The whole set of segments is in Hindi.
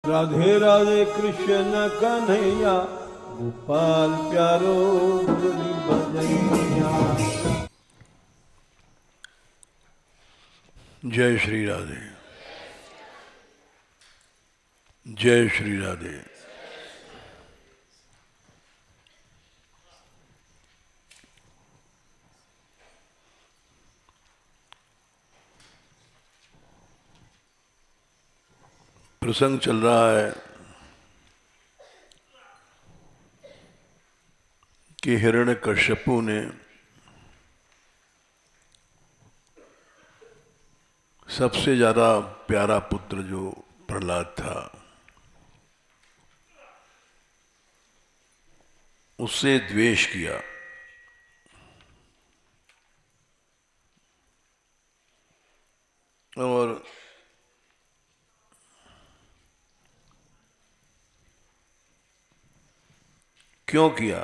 राधे राधे कृष्ण कन्हैया, गोपाल प्यारो मुरली बजैया। जय श्री राधे, जय श्री राधे। प्रसंग चल रहा है कि हिरण्यकश्यपु ने सबसे ज्यादा प्यारा पुत्र जो प्रहलाद था उससे द्वेष किया। और क्यों किया?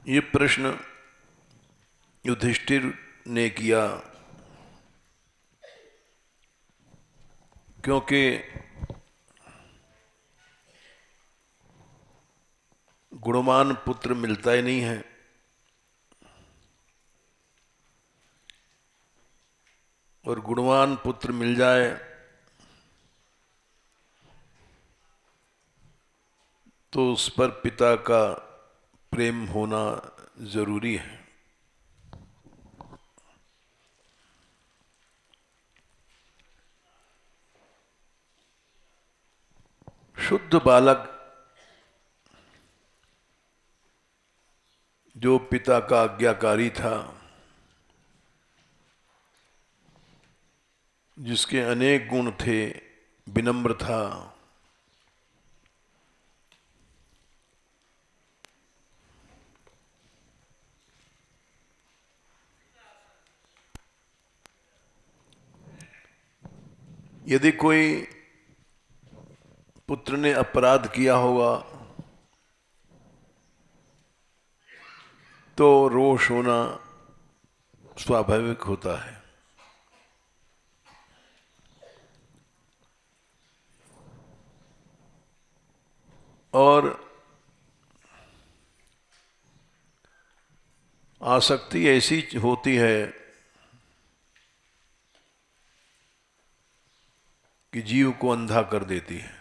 ये प्रश्न युधिष्ठिर ने किया क्योंकि गुणवान पुत्र मिलता ही नहीं है। और गुणवान पुत्र मिल जाए तो उस पर पिता का प्रेम होना जरूरी है। शुद्ध बालक जो पिता का आज्ञाकारी था, जिसके अनेक गुण थे, विनम्र था, यदि कोई पुत्र ने अपराध किया होगा तो रोष होना स्वाभाविक होता है। और आसक्ति ऐसी होती है कि जीव को अंधा कर देती है।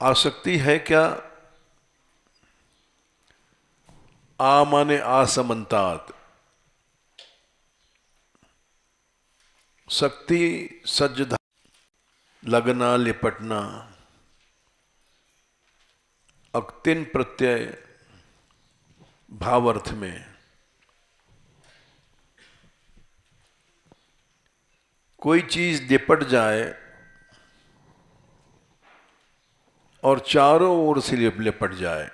आसक्ति है क्या? आ माने असमंतात, शक्ति सज्ज, लगना, लिपटना, अक्तिन प्रत्यय भावार्थ में। कोई चीज लिपट जाए और चारों ओर से लिपट जाए,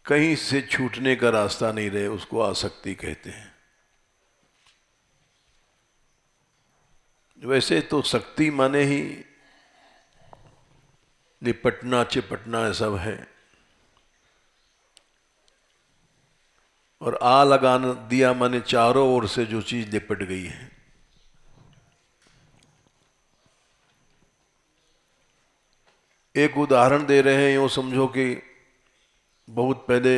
कहीं से छूटने का रास्ता नहीं रहे, उसको आसक्ति कहते हैं। वैसे तो शक्ति माने ही लिपटना चिपटना सब है। और आ लगा दिया माने चारों ओर से जो चीज लिपट गई है। एक उदाहरण दे रहे हैं, यूं समझो कि बहुत पहले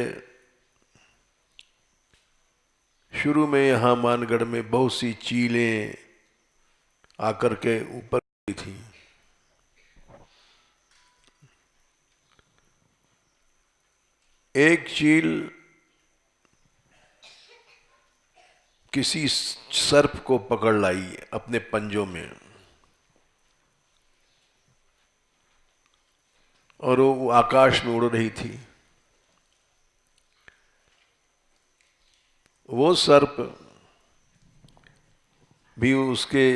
शुरू में यहां मानगढ़ में बहुत सी चीलें आकर के ऊपर थी। एक चील किसी सर्प को पकड़ लाई अपने पंजों में, और वो आकाश में उड़ रही थी। वो सर्प भी उसके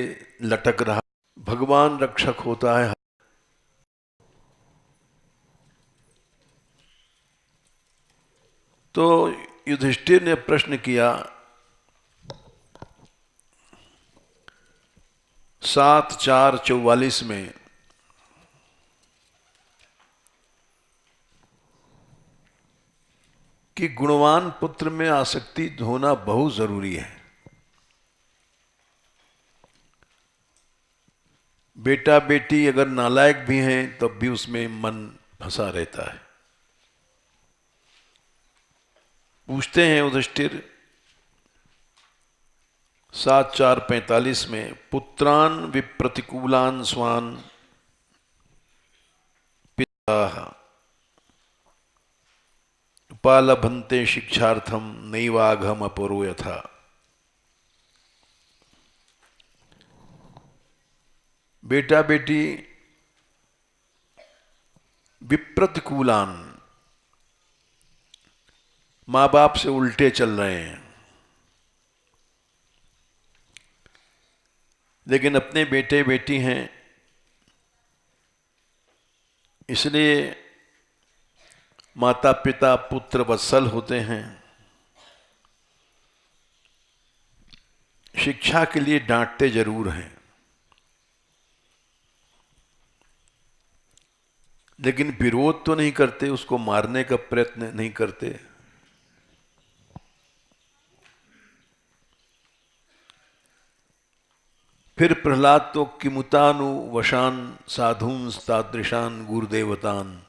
लटक रहा। भगवान रक्षक होता है। तो युधिष्ठिर ने प्रश्न किया 7:4:44 में कि गुणवान पुत्र में आसक्ति होना बहुत जरूरी है। बेटा बेटी अगर नालायक भी हैं तब भी उसमें मन फंसा रहता है। पूछते हैं युधिष्ठिर 7:4:45 में, पुत्रान विप्रतिकूलान स्वान पिता उपालभन्ते शिक्षार्थम नैवाघम अपरो यथा। बेटा बेटी विप्रतिकूलान, माँ बाप से उल्टे चल रहे हैं, लेकिन अपने बेटे बेटी हैं, इसलिए माता पिता पुत्र वत्सल होते हैं। शिक्षा के लिए डांटते जरूर हैं, लेकिन विरोध तो नहीं करते, उसको मारने का प्रयत्न नहीं करते। फिर प्रहलाद तो किमुतानु वशान साधुंस तादृशान गुरुदेवतान,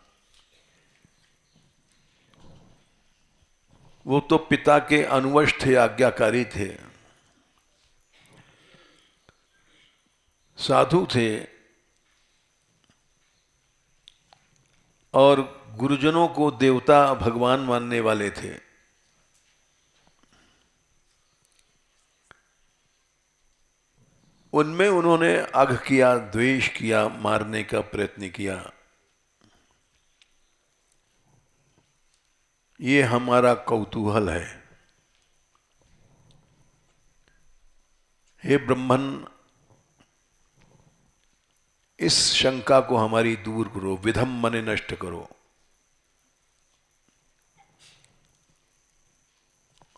वो तो पिता के अनुवश थे, आज्ञाकारी थे, साधु थे और गुरुजनों को देवता भगवान मानने वाले थे। उनमें उन्होंने आग किया, द्वेष किया, मारने का प्रयत्न किया। ये हमारा कौतूहल है। हे ब्रह्मन, इस शंका को हमारी दूर करो, विधम मने नष्ट करो।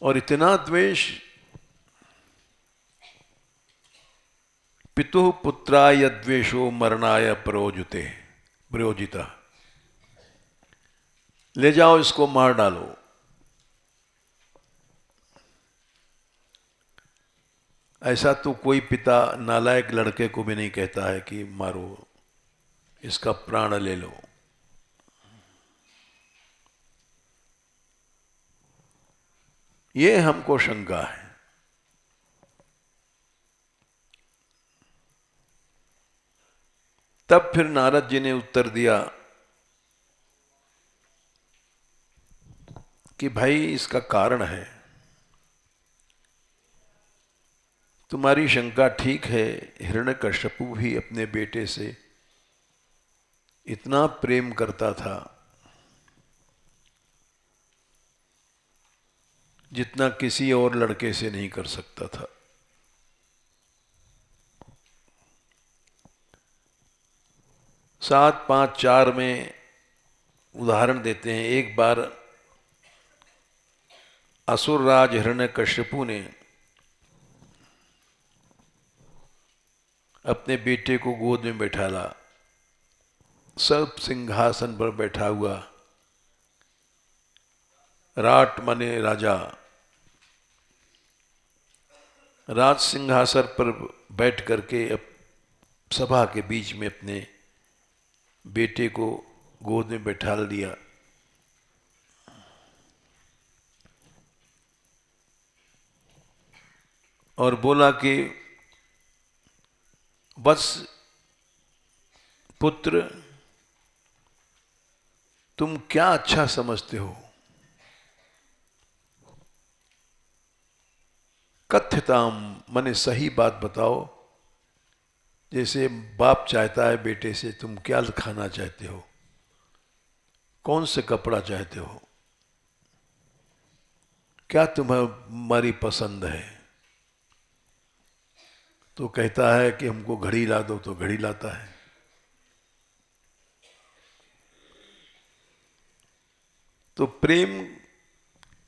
और इतना द्वेष पितुः पुत्राय द्वेषो मरणाय प्रयोजिता, ले जाओ इसको मार डालो। ऐसा तो कोई पिता नालायक लड़के को भी नहीं कहता है कि मारो, इसका प्राण ले लो। ये हमको शंका है। तब फिर नारद जी ने उत्तर दिया कि भाई इसका कारण है, तुम्हारी शंका ठीक है। हिरण्यकश्यपु भी अपने बेटे से इतना प्रेम करता था जितना किसी और लड़के से नहीं कर सकता था। 7:5:4 में उदाहरण देते हैं। एक बार असुरराज हिरण्यकश्यपु ने अपने बेटे को गोद में बैठाला, सब सिंहासन पर बैठा हुआ, राट माने राजा, राज सिंहासन पर बैठ करके अब सभा के बीच में अपने बेटे को गोद में बैठा लिया। और बोला कि बस पुत्र, तुम क्या अच्छा समझते हो? कथ्यताम माने सही बात बताओ। जैसे बाप चाहता है बेटे से, तुम क्या खाना चाहते हो, कौन से कपड़ा चाहते हो, क्या तुम्हारी पसंद है? तो कहता है कि हमको घड़ी ला दो, तो घड़ी लाता है। तो प्रेम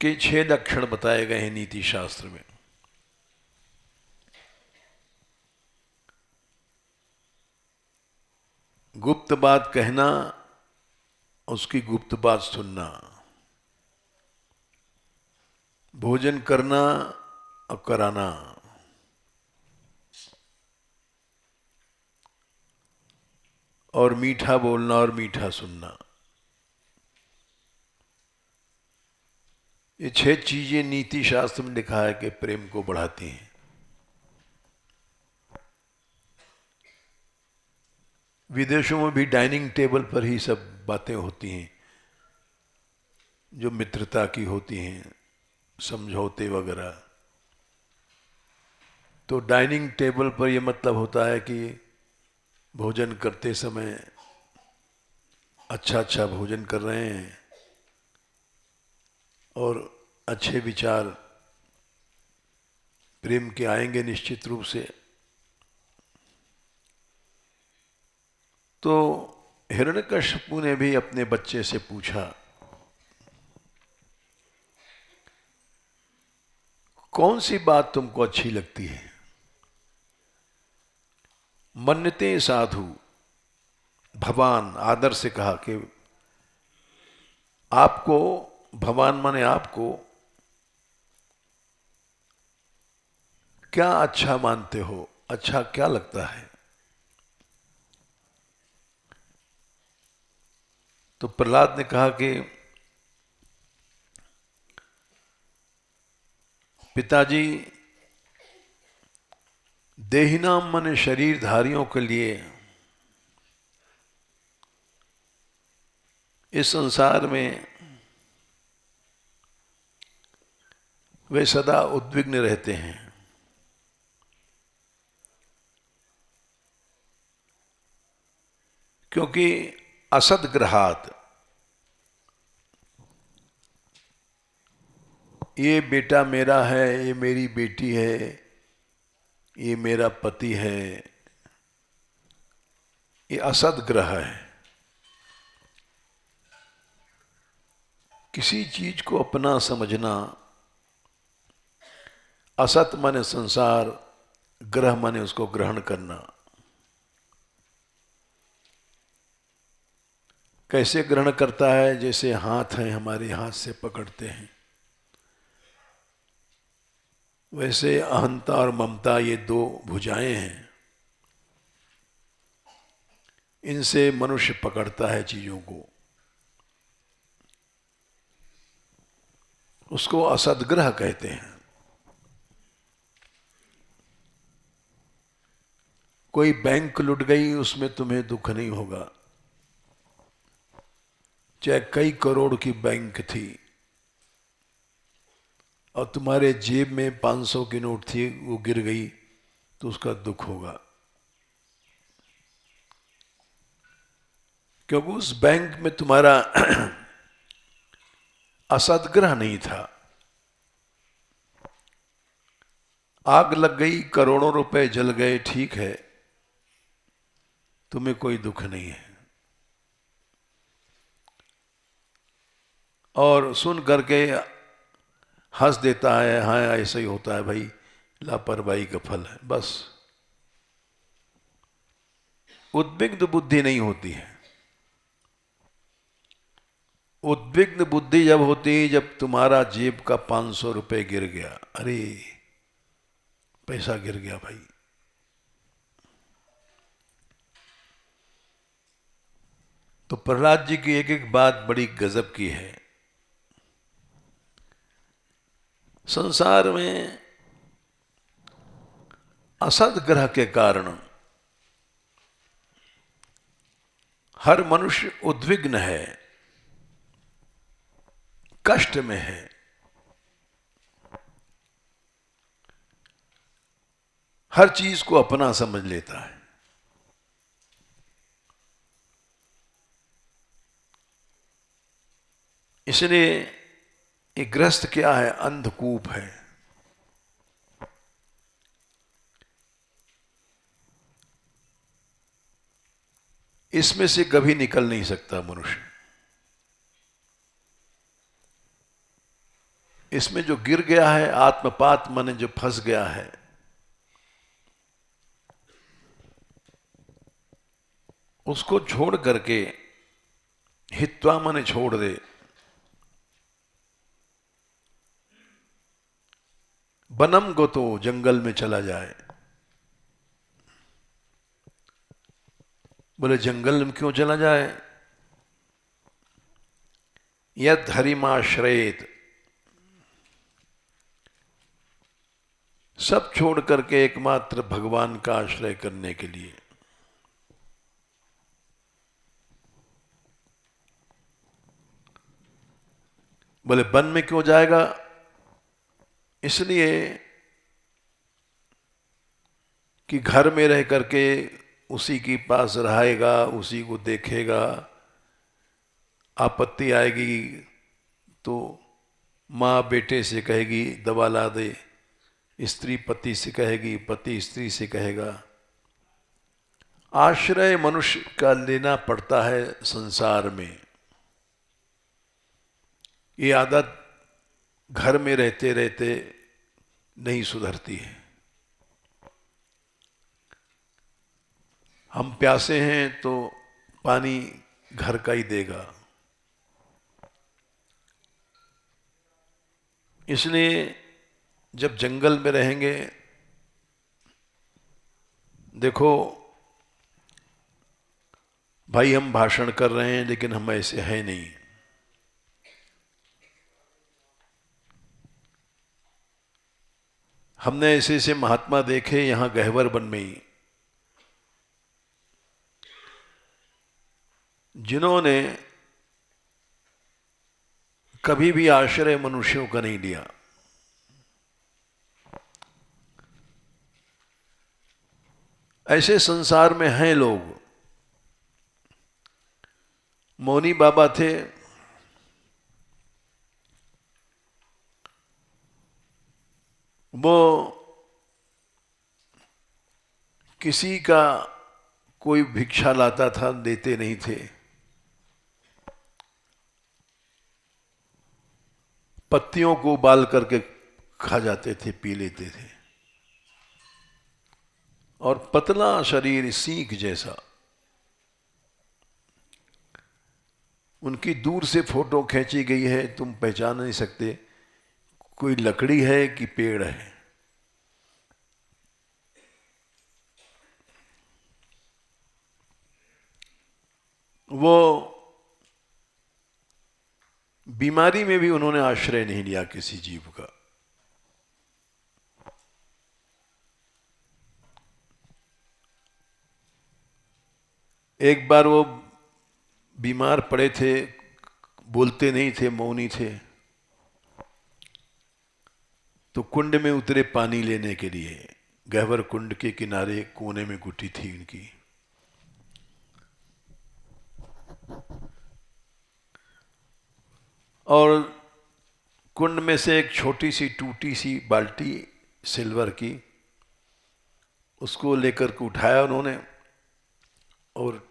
के 6 लक्षण बताए गए हैं नीति शास्त्र में। गुप्त बात कहना, उसकी गुप्त बात सुनना, भोजन करना और कराना, और मीठा बोलना और मीठा सुनना, ये 6 चीजें नीति शास्त्र में लिखा है कि प्रेम को बढ़ाती हैं। विदेशों में भी डाइनिंग टेबल पर ही सब बातें होती हैं जो मित्रता की होती हैं, समझौते वगैरह। तो डाइनिंग टेबल पर यह मतलब होता है कि भोजन करते समय अच्छा अच्छा भोजन कर रहे हैं और अच्छे विचार प्रेम के आएंगे निश्चित रूप से। तो हिरण्यकशिपु ने भी अपने बच्चे से पूछा, कौन सी बात तुमको अच्छी लगती है? मन्यते साधु, भगवान आदर से कहा कि आपको, भगवान माने आपको, क्या अच्छा मानते हो, अच्छा क्या लगता है? तो प्रहलाद ने कहा कि पिताजी, देहिनाम माने शरीरधारियों के लिए इस संसार में वे सदा उद्विग्न रहते हैं, क्योंकि असदग्रहात, ये बेटा मेरा है, ये मेरी बेटी है, ये मेरा पति है, ये असदग्रह है। किसी चीज को अपना समझना, असत माने संसार, ग्रह माने उसको ग्रहण करना। कैसे ग्रहण करता है? जैसे हाथ है, हमारे हाथ से पकड़ते हैं, वैसे अहंता और ममता ये 2 भुजाएं हैं, इनसे मनुष्य पकड़ता है चीजों को, उसको असदग्रह कहते हैं। कोई बैंक लुट गई, उसमें तुम्हें दुख नहीं होगा, चाहे कई करोड़ की बैंक थी और तुम्हारे जेब में 500 की नोट थी, वो गिर गई तो उसका दुख होगा, क्योंकि उस बैंक में तुम्हारा असदग्रह नहीं था। आग लग गई, करोड़ों रुपए जल गए, ठीक है, तुम्हें कोई दुख नहीं है। और सुन करके हंस देता है, हाँ ऐसा ही होता है भाई, लापरवाही का फल है, बस। उद्विग्न बुद्धि नहीं होती है। उद्विग्न बुद्धि जब होती है जब तुम्हारा जेब का 500 रुपए गिर गया, अरे पैसा गिर गया भाई। तो प्रहलाद जी की एक एक बात बड़ी गजब की है। संसार में असदग्रह के कारण हर मनुष्य उद्विग्न है, कष्ट में है। हर चीज को अपना समझ लेता है। इसलिए ये ग्रस्त क्या है? अंधकूप है। इसमें से कभी निकल नहीं सकता मनुष्य। इसमें जो गिर गया है, आत्मपात माने जो फंस गया है, उसको छोड़ करके हित्वा माने छोड़ दे, बनम को तो जंगल में चला जाए। बोले जंगल में क्यों चला जाए? यद हरिमाश्रयेत, सब छोड़ करके एकमात्र भगवान का आश्रय करने के लिए। बोले वन में क्यों जाएगा? इसलिए कि घर में रह करके उसी के पास रहेगा, उसी को देखेगा, आपत्ति आएगी तो माँ बेटे से कहेगी दवा ला दे, स्त्री पति से कहेगी, पति स्त्री से कहेगा। आश्रय मनुष्य का लेना पड़ता है संसार में। ये आदत घर में रहते रहते नहीं सुधरती है। हम प्यासे हैं तो पानी घर का ही देगा। इसलिए जब जंगल में रहेंगे, देखो भाई हम भाषण कर रहे हैं लेकिन हम ऐसे हैं नहीं। हमने ऐसे ऐसे महात्मा देखे यहां गहवर वन में ही, जिन्होंने कभी भी आश्रय मनुष्यों का नहीं लिया। ऐसे संसार में हैं लोग। मौनी बाबा थे, वो किसी का कोई भिक्षा लाता था, देते नहीं थे। पत्तियों को उबाल करके खा जाते थे, पी लेते थे। और पतला शरीर, सीख जैसा। उनकी दूर से फोटो खींची गई है, तुम पहचान नहीं सकते कोई लकड़ी है कि पेड़ है। वो बीमारी में भी उन्होंने आश्रय नहीं लिया किसी जीव का। एक बार वो बीमार पड़े थे, बोलते नहीं थे, मौनी थे, तो कुंड में उतरे पानी लेने के लिए। गहवर कुंड के किनारे कोने में गुटी थी उनकी। और कुंड में से एक छोटी सी टूटी सी बाल्टी सिल्वर की, उसको लेकर के उठाया उन्होंने और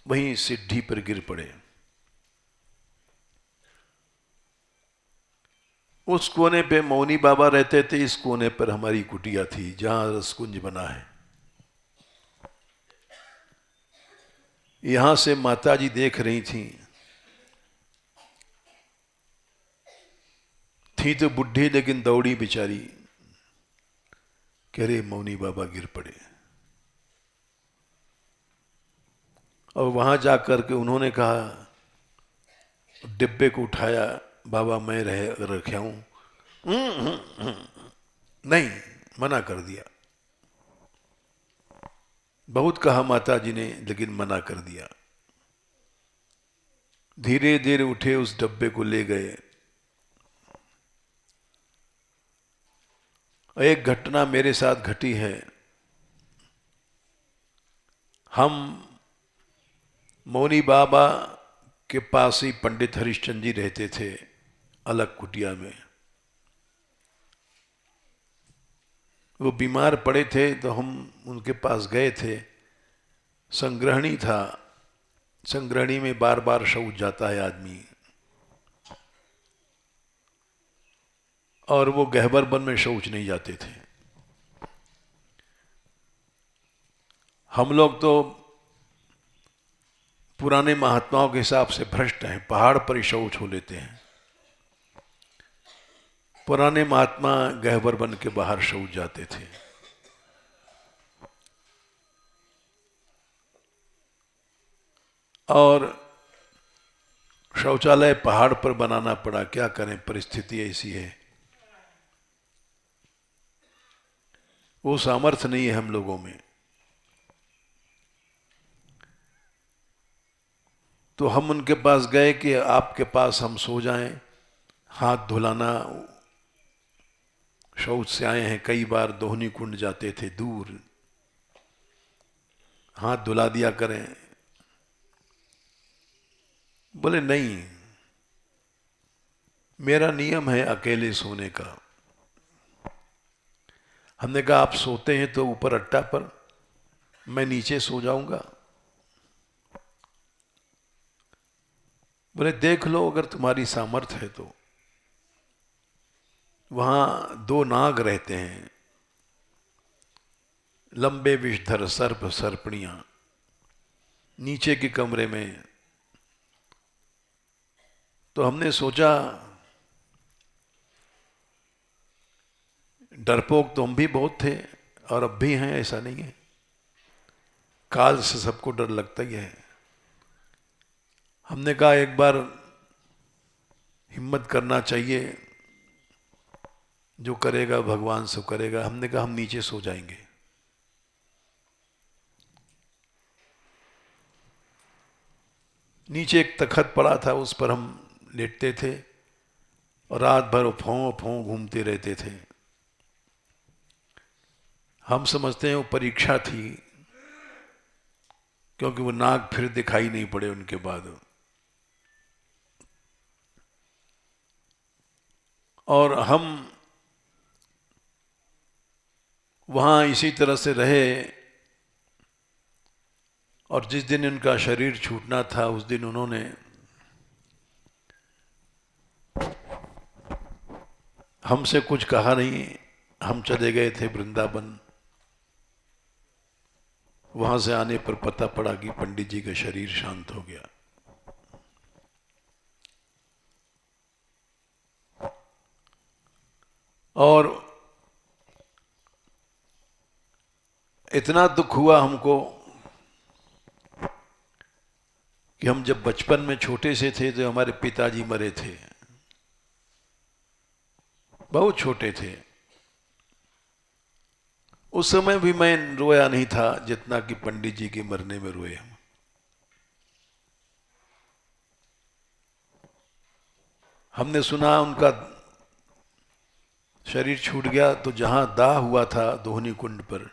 वहीं सीढ़ी पर गिर पड़े। उस कोने पे मौनी बाबा रहते थे, इस कोने पर हमारी कुटिया थी जहां रसकुंज बना है। यहां से माताजी देख रही थी तो बुढ़ी, लेकिन दौड़ी बेचारी, कह रहे मौनी बाबा गिर पड़े। और वहां जाकर के उन्होंने कहा, डिब्बे को उठाया, बाबा मैं रखा हूं। नहीं, मना कर दिया। बहुत कहा माता जी ने, लेकिन मना कर दिया। धीरे धीरे उठे, उस डब्बे को ले गए। एक घटना मेरे साथ घटी है। हम मौनी बाबा के पास ही पंडित हरिश्चंद्र जी रहते थे, अलग कुटिया में। वो बीमार पड़े थे तो हम उनके पास गए थे। संग्रहणी था, संग्रहणी में बार बार शौच जाता है आदमी, और वो गहबर वन में शौच नहीं जाते थे। हम लोग तो पुराने महात्माओं के हिसाब से भ्रष्ट हैं, पहाड़ पर ही शौच हो लेते हैं। पुराने महात्मा गहवर बन के बाहर शौच जाते थे। और शौचालय पहाड़ पर बनाना पड़ा, क्या करें, परिस्थिति ऐसी है। वो सामर्थ्य नहीं है हम लोगों में। तो हम उनके पास गए कि आपके पास हम सो जाएं, हाथ धुलाना, शौच से आए हैं, कई बार दोहनी कुंड जाते थे दूर, हाथ धुला दिया करें। बोले नहीं, मेरा नियम है अकेले सोने का। हमने कहा आप सोते हैं तो ऊपर अट्टा पर, मैं नीचे सो जाऊंगा। बोले देख लो अगर तुम्हारी सामर्थ्य है तो। वहां 2 नाग रहते हैं, लंबे विषधर सर्प सर्पणियां, नीचे के कमरे में। तो हमने सोचा, डरपोक तो हम भी बहुत थे और अब भी हैं, ऐसा नहीं है, काल से सबको डर लगता ही है। हमने कहा एक बार हिम्मत करना चाहिए, जो करेगा भगवान सो करेगा। हमने कहा हम नीचे सो जाएंगे। नीचे एक तखत पड़ा था, उस पर हम लेटते थे और रात भर फों फों घूमते रहते थे। हम समझते हैं वो परीक्षा थी, क्योंकि वो नाग फिर दिखाई नहीं पड़े उनके बाद। और हम वहाँ इसी तरह से रहे। और जिस दिन उनका शरीर छूटना था उस दिन उन्होंने हमसे कुछ कहा नहीं। हम चले गए थे वृंदावन। वहां से आने पर पता पड़ा कि पंडित जी का शरीर शांत हो गया। और इतना दुख हुआ हमको कि हम जब बचपन में छोटे से थे तो हमारे पिताजी मरे थे, बहुत छोटे थे। उस समय भी मैं रोया नहीं था जितना कि पंडित जी के मरने में रोए हम। हमने सुना उनका शरीर छूट गया तो जहां दाह हुआ था दोहनी कुंड पर,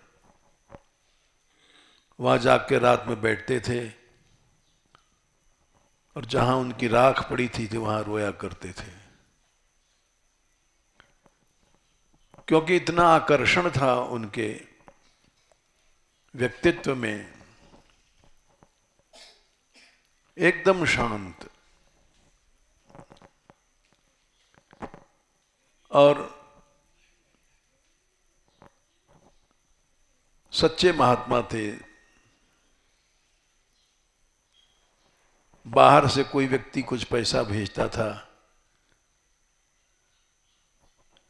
वहां जाके रात में बैठते थे और जहां उनकी राख पड़ी थी तो वहां रोया करते थे, क्योंकि इतना आकर्षण था उनके व्यक्तित्व में। एकदम शांत और सच्चे महात्मा थे। बाहर से कोई व्यक्ति कुछ पैसा भेजता था,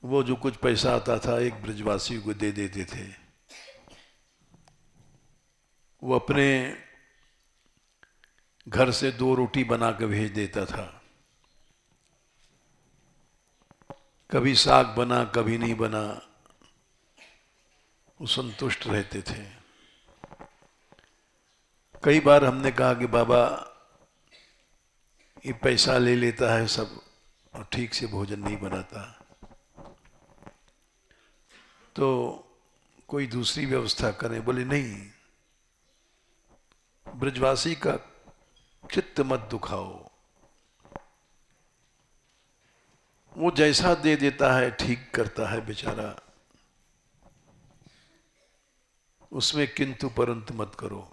वो जो कुछ पैसा आता था एक ब्रजवासी को दे देते थे। वो अपने घर से 2 रोटी बना के भेज देता था। कभी साग बना कभी नहीं बना, वो संतुष्ट रहते थे। कई बार हमने कहा कि बाबा ये पैसा ले लेता है सब और ठीक से भोजन नहीं बनाता, तो कोई दूसरी व्यवस्था करें। बोले नहीं, ब्रजवासी का चित्त मत दुखाओ, वो जैसा दे देता है ठीक करता है बेचारा, उसमें किंतु परंतु मत करो।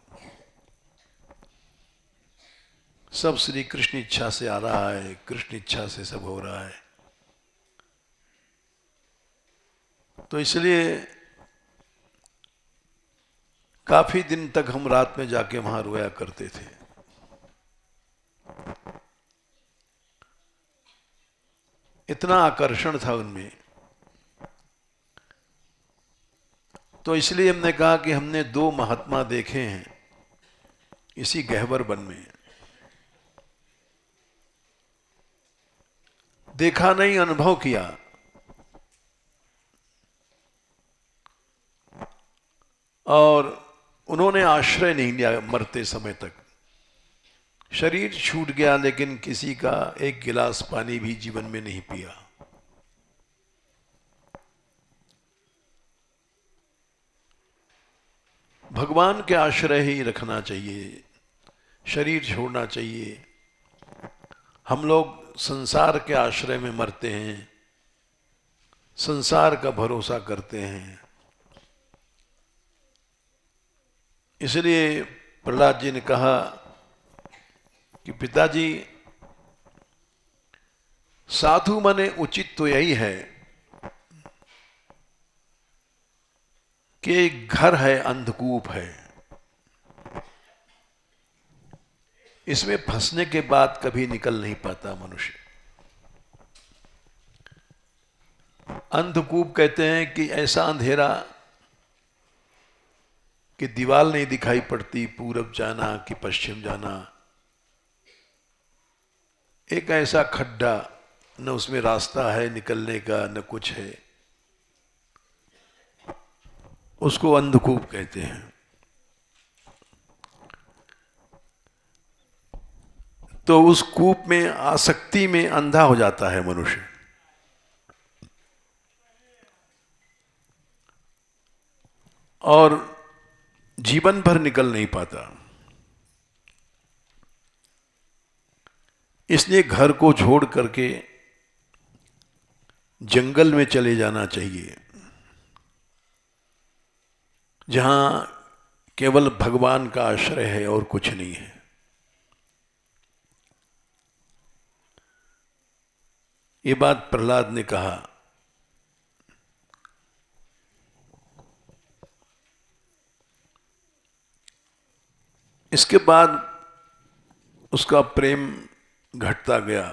सब श्री कृष्ण इच्छा से आ रहा है, कृष्ण इच्छा से सब हो रहा है। तो इसलिए काफी दिन तक हम रात में जाके वहां रोया करते थे। इतना आकर्षण था उनमें। तो इसलिए हमने कहा कि हमने दो महात्मा देखे हैं इसी गहवर वन में। देखा नहीं, अनुभव किया। और उन्होंने आश्रय नहीं लिया मरते समय तक। शरीर छूट गया लेकिन किसी का एक गिलास पानी भी जीवन में नहीं पिया। भगवान के आश्रय ही रखना चाहिए, शरीर छोड़ना चाहिए। हम लोग संसार के आश्रय में मरते हैं, संसार का भरोसा करते हैं। इसलिए प्रहलाद जी ने कहा कि पिताजी, साधु माने उचित तो यही है कि एक घर है, अंधकूप है, इसमें फंसने के बाद कभी निकल नहीं पाता मनुष्य। अंधकूप कहते हैं कि ऐसा अंधेरा कि दीवार नहीं दिखाई पड़ती, पूरब जाना कि पश्चिम जाना। एक ऐसा खड्डा, न उसमें रास्ता है निकलने का, न कुछ है, उसको अंधकूप कहते हैं। तो उस कूप में आसक्ति में अंधा हो जाता है मनुष्य। और जीवन भर निकल नहीं पाता। इसलिए घर को छोड़ करके जंगल में चले जाना चाहिए, जहां केवल भगवान का आश्रय है और कुछ नहीं है। ये बात प्रहलाद ने कहा। इसके बाद उसका प्रेम घटता गया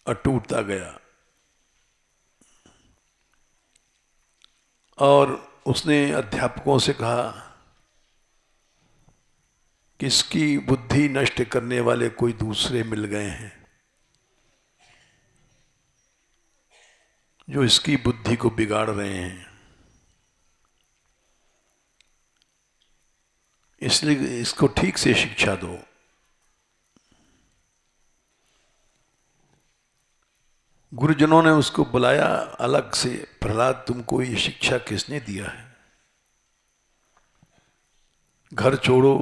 और टूटता गया। और उसने अध्यापकों से कहा कि इसकी बुद्धि नष्ट करने वाले कोई दूसरे मिल गए हैं जो इसकी बुद्धि को बिगाड़ रहे हैं, इसलिए इसको ठीक से शिक्षा दो। गुरुजनों ने उसको बुलाया अलग से, प्रहलाद तुमको ये शिक्षा किसने दिया है? घर छोड़ो।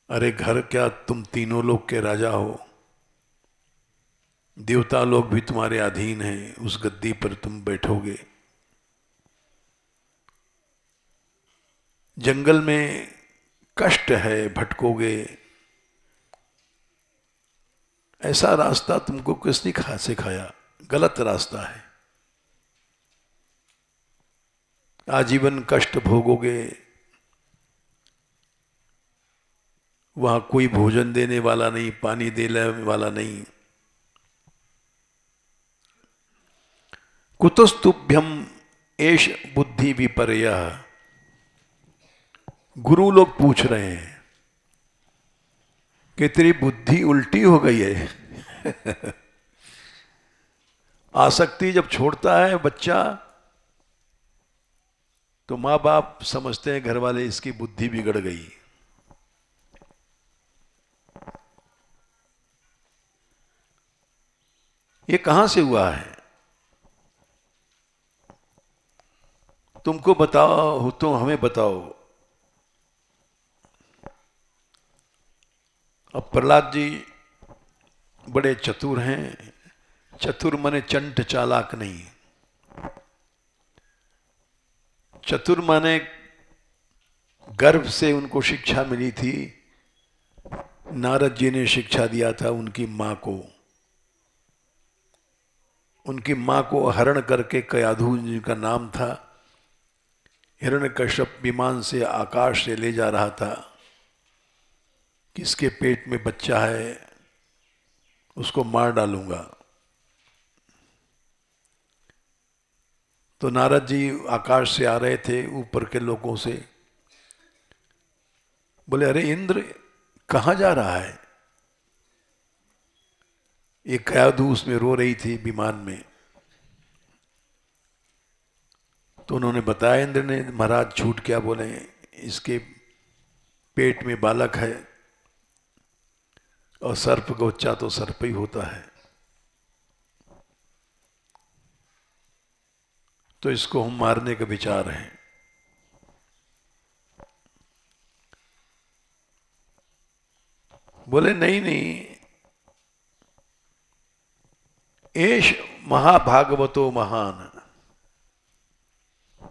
अरे घर क्या, तुम तीनों लोग के राजा हो, देवता लोग भी तुम्हारे अधीन हैं, उस गद्दी पर तुम बैठोगे। जंगल में कष्ट है, भटकोगे। ऐसा रास्ता तुमको किसने सिखाया? गलत रास्ता है। आजीवन कष्ट भोगोगे, वहां कोई भोजन देने वाला नहीं, पानी देने वाला नहीं। कुतस्तुभ्यम एष बुद्धि विपर्यः। गुरु लोग पूछ रहे हैं कि तेरी बुद्धि उल्टी हो गई है। आसक्ति जब छोड़ता है बच्चा तो माँ बाप समझते हैं, घर वाले, इसकी बुद्धि बिगड़ गई। ये कहां से हुआ है? तुमको बताओ हो तो हमें बताओ। अब प्रहलाद जी बड़े चतुर हैं। चतुर माने चंट चालाक नहीं, चतुर माने गर्भ से उनको शिक्षा मिली थी। नारद जी ने शिक्षा दिया था उनकी मां को। उनकी मां को हरण करके, कयाधु जिनका नाम था, हिरण्यकश्यप विमान से आकाश से ले जा रहा था। किसके पेट में बच्चा है, उसको मार डालूंगा। तो नारद जी आकाश से आ रहे थे ऊपर के लोगों से, बोले अरे इंद्र कहाँ जा रहा है? एक कयाधु उसमें रो रही थी विमान में। तो उन्होंने बताया इंद्र ने, महाराज झूठ क्या बोले, इसके पेट में बालक है और सर्प का बच्चा तो सर्प ही होता है, तो इसको हम मारने का विचार है। बोले नहीं नहीं, एष महाभागवतो महान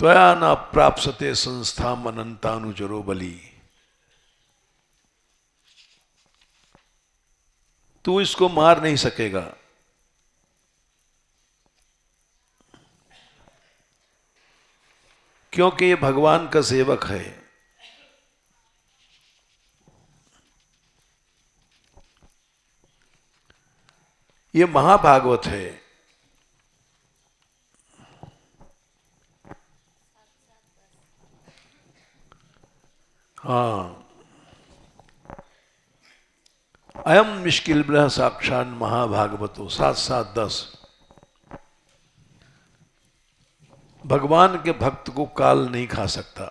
त्वया न प्राप्स्यते संस्थाम अनंतानुचरो बलि। तू इसको मार नहीं सकेगा, क्योंकि ये भगवान का सेवक है। ये महाभागवत है। हाँ, अयम निष्किल्ब्रह साक्षात महाभागवतो 7-7-10। भगवान के भक्त को काल नहीं खा सकता।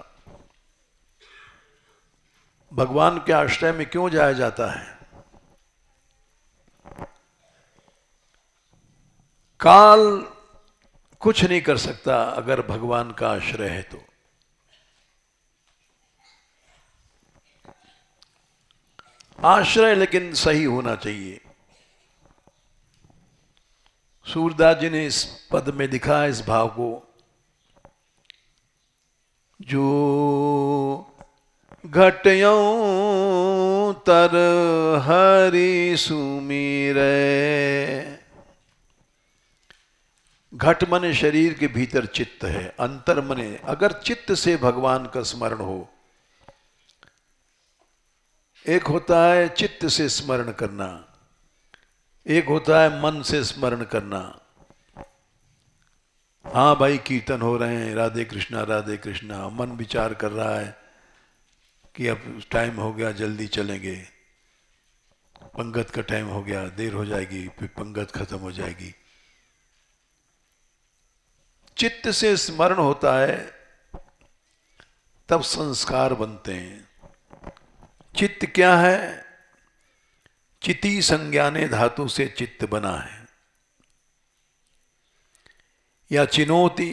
भगवान के आश्रय में क्यों जाया जाता है? काल कुछ नहीं कर सकता अगर भगवान का आश्रय है तो। आश्रय लेकिन सही होना चाहिए। सूरदास जी ने इस पद में लिखा है इस भाव को, जो घटयों तर हरि सुमिरै। घट मने शरीर के भीतर चित्त है, अंतर मने अगर चित्त से भगवान का स्मरण हो। एक होता है चित्त से स्मरण करना, एक होता है मन से स्मरण करना। हाँ भाई कीर्तन हो रहे हैं, राधे कृष्णा, मन विचार कर रहा है कि अब टाइम हो गया, जल्दी चलेंगे, पंगत का टाइम हो गया, देर हो जाएगी, फिर पंगत खत्म हो जाएगी। चित्त से स्मरण होता है तब संस्कार बनते हैं। चित्त क्या है? चिति संज्ञाने धातु से चित्त बना है, या चिनोति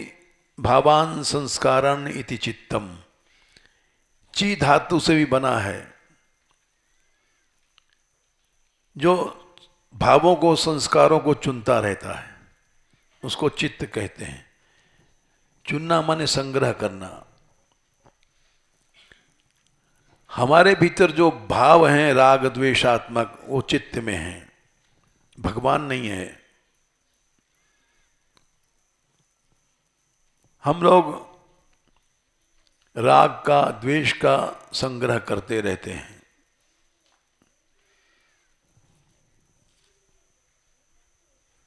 भावान संस्कारण इति चित्तम, ची धातु से भी बना है। जो भावों को संस्कारों को चुनता रहता है उसको चित्त कहते हैं। चुनना माने संग्रह करना। हमारे भीतर जो भाव हैं राग द्वेषात्मक, वो चित्त में हैं, भगवान नहीं है। हम लोग राग का द्वेष का संग्रह करते रहते हैं।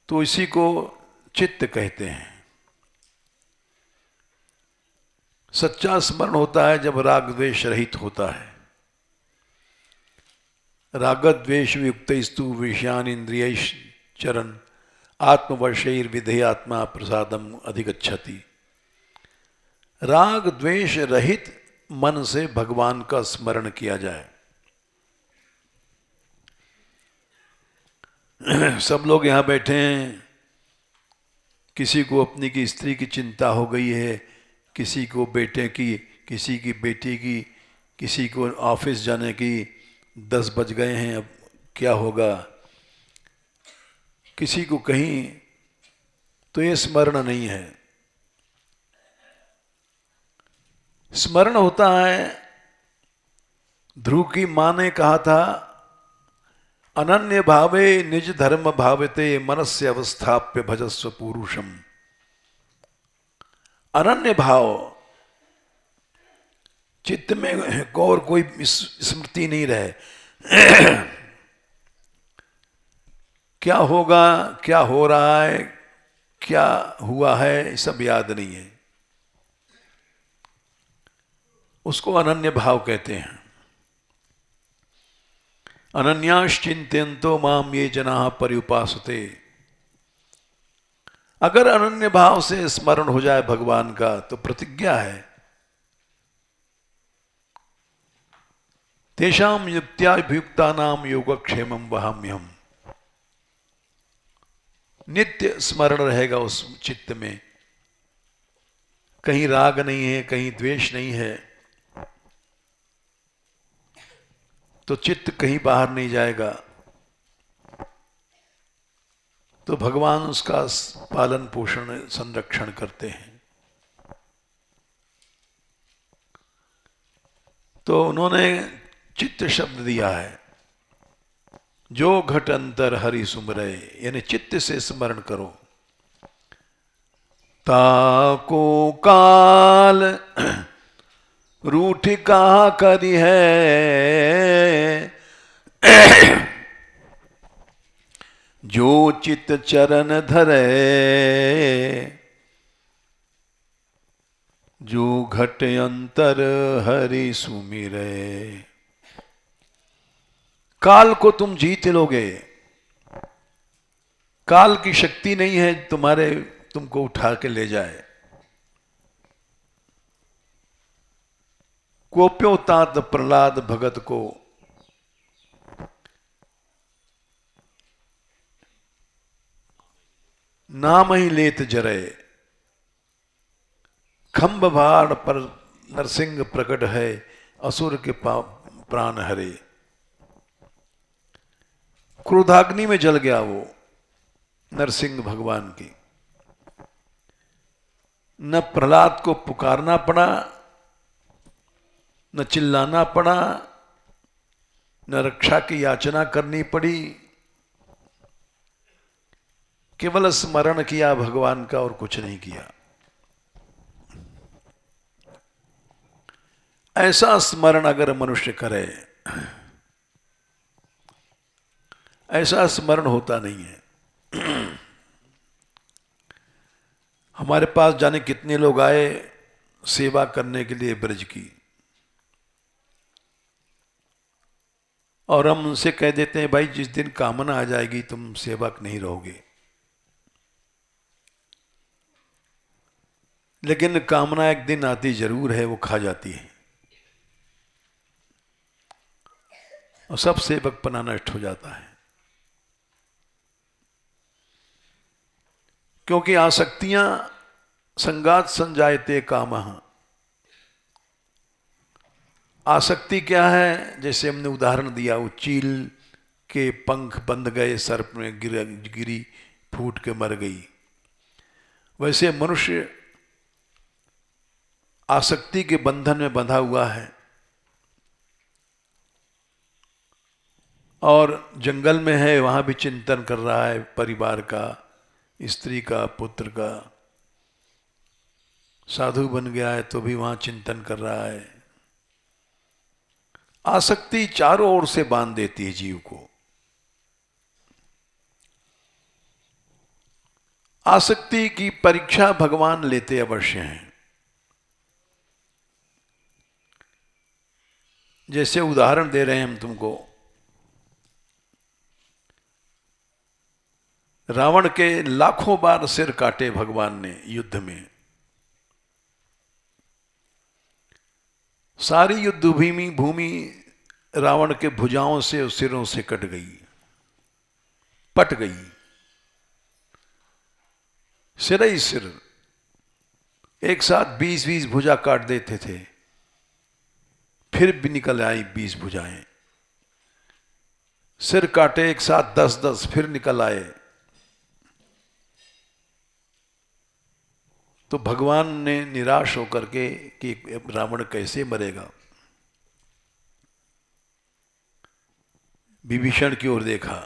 तो इसी को चित्त कहते हैं। सच्चा स्मरण होता है जब राग द्वेष रहित होता है। राग द्वेष युक्तस्तु विषयान इंद्रिय चरण आत्मवर्षैर विधेयात्मा प्रसादम अधिगच्छति। राग द्वेष रहित मन से भगवान का स्मरण किया जाए। सब लोग यहां बैठे हैं, किसी को अपनी की स्त्री की चिंता हो गई है, किसी को बेटे की, किसी की बेटी की, किसी को ऑफिस जाने की, 10 बज गए हैं अब क्या होगा, किसी को कहीं, तो ये स्मरण नहीं है। स्मरण होता है, ध्रुव की मां ने कहा था, अनन्य भावे निज धर्म भावते मनस्य अवस्थाप्य भजस्व पुरुषम। अनन्य भाव, चित्त में और कोई स्मृति नहीं रहे क्या होगा, क्या हो रहा है, क्या हुआ है, सब याद नहीं है। उसको अनन्य भाव कहते हैं। अनन्याश्चिंत्यन्तो माम ये जनाः पर्युपासते। अगर अनन्य भाव से स्मरण हो जाए भगवान का तो प्रतिज्ञा है, तेषाम युक्त्याभियुक्तानाम योगक्षेमं वहाम्यहम्। नित्य स्मरण रहेगा उस चित्त में, कहीं राग नहीं है, कहीं द्वेष नहीं है, तो चित्त कहीं बाहर नहीं जाएगा, तो भगवान उसका पालन पोषण संरक्षण करते हैं। तो उन्होंने चित्त शब्द दिया है, जो घट अंतर हरि सुमरे, यानी चित्त से स्मरण करो। ताको काल रूठ कहा करी है, जो चित चरण धरे, जो घट अंतर हरि सुमिरे। काल को तुम जीत लोगे। काल की शक्ति नहीं है तुमको उठा के ले जाए। कोप्यो तात प्रहलाद भगत को, नाम ही लेत जरे, खंभ भाड़ पर नरसिंह प्रकट है, असुर के प्राण हरे। क्रोधाग्नि में जल गया वो नरसिंह भगवान की। न प्रहलाद को पुकारना पड़ा, न चिल्लाना पड़ा, न रक्षा की याचना करनी पड़ी, केवल स्मरण किया भगवान का और कुछ नहीं किया। ऐसा स्मरण अगर मनुष्य करे, ऐसा स्मरण होता नहीं है। हमारे पास जाने कितने लोग आए सेवा करने के लिए ब्रज की, और हम उनसे कह देते हैं भाई जिस दिन कामना आ जाएगी तुम सेवक नहीं रहोगे। लेकिन कामना एक दिन आती जरूर है, वो खा जाती है और सब सेवकपना नष्ट हो जाता है। क्योंकि आसक्तियां संगात संजायते कामः। आसक्ति क्या है? जैसे हमने उदाहरण दिया, वो चील के पंख बंध गए, सर्प में गिरी, फूट के मर गई। वैसे मनुष्य आसक्ति के बंधन में बंधा हुआ है और जंगल में है, वहां भी चिंतन कर रहा है परिवार का, स्त्री का, पुत्र का। साधु बन गया है तो भी वहां चिंतन कर रहा है। आसक्ति चारों ओर से बांध देती है जीव को। आसक्ति की परीक्षा भगवान लेते अवश्य हैं। जैसे उदाहरण दे रहे हैं हम तुमको, रावण के लाखों बार सिर काटे भगवान ने युद्ध में। सारी युद्ध भूमि रावण के भुजाओं से और सिरों से कट गई, पट गई। सिर ही सिर, एक साथ 20-20 भुजा काट देते थे, फिर भी निकल आई 20 भुजाएं। सिर काटे एक साथ 10-10, फिर निकल आए। तो भगवान ने निराश होकर के कि रावण कैसे मरेगा, विभीषण की ओर देखा